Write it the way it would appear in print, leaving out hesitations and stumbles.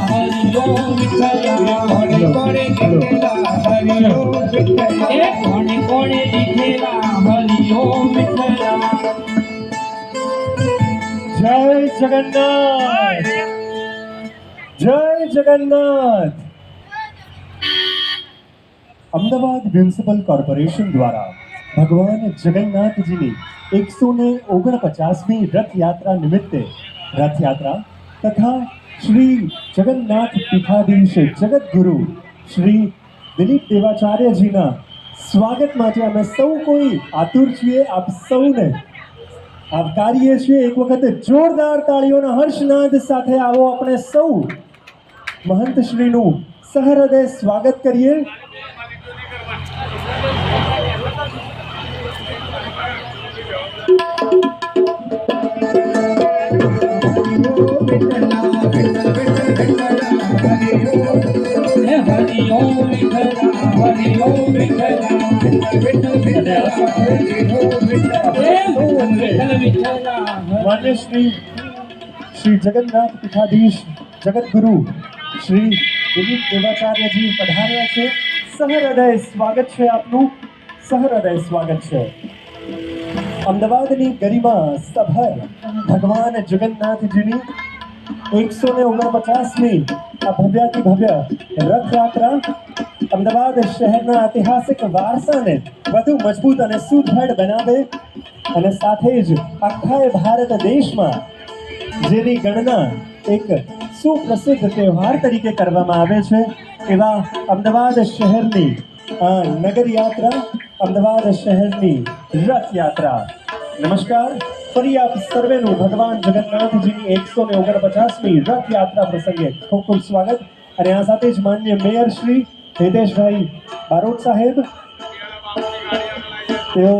હરિયો વિઠ્ઠલા કોણે કોણે દીધેલા હરિયો વિઠ્ઠલા એ કોણે કોણે દીધેલા હરિયો વિઠ્ઠલા જય જગન્નાથ જય જગન્નાથ અમદાવાદ મ્યુનિસિપલ કોર્પોરેશન દ્વારા ભગવાન જગન્નાથજીની 149મી રથયાત્રા નિમિત્તે રથયાત્રા તથા શ્રી જગન્નાથ પીઠાધીશ જગતગુરુ શ્રી દિલીપ દેવાચાર્યજીના સ્વાગત માટે અમે સૌ કોઈ આતુર છીએ. આપ સૌને આવકારીએ છીએ. એક વખત જોરદાર તાળીઓના હર્ષનાદ સાથે આવો આપણે સૌ મહંત શ્રીનું સહૃદય સ્વાગત કરીએ. માન્ય શ્રી જગન્નાથ પીઠાધીશ જગતગુરુ શ્રી દિલીપ દેવાચાર્યજી પધાર્યા છે. સહૃદય સ્વાગત છે આપનું. સહૃદય સ્વાગત છે. અમદાવાદની ગરિમા સભર ભગવાન જગન્નાથજીની 149મી આ ભવ્યાતિ ભવ્ય રથયાત્રા અમદાવાદ શહેરના ઐતિહાસિક વારસાને વધુ મજબૂત અને સુદૃઢ બનાવે અને સાથે જ આખા ભારત દેશમાં જેની ગણના એક સુપ્રસિદ્ધ તહેવાર તરીકે કરવામાં આવે છે એવા અમદાવાદ શહેરની નગર યાત્રા, અમદાવાદ શહેરની રથયાત્રા. નમસ્કાર. ફરી આપ સર્વેનું ભગવાન જગન્નાથજીની 149મી રથયાત્રા પ્રસંગે ખૂબ ખૂબ સ્વાગત. અને આ સાથે જ માન્ય મેયર શ્રી હિતેશભાઈ બારોટ સાહેબ, તેઓ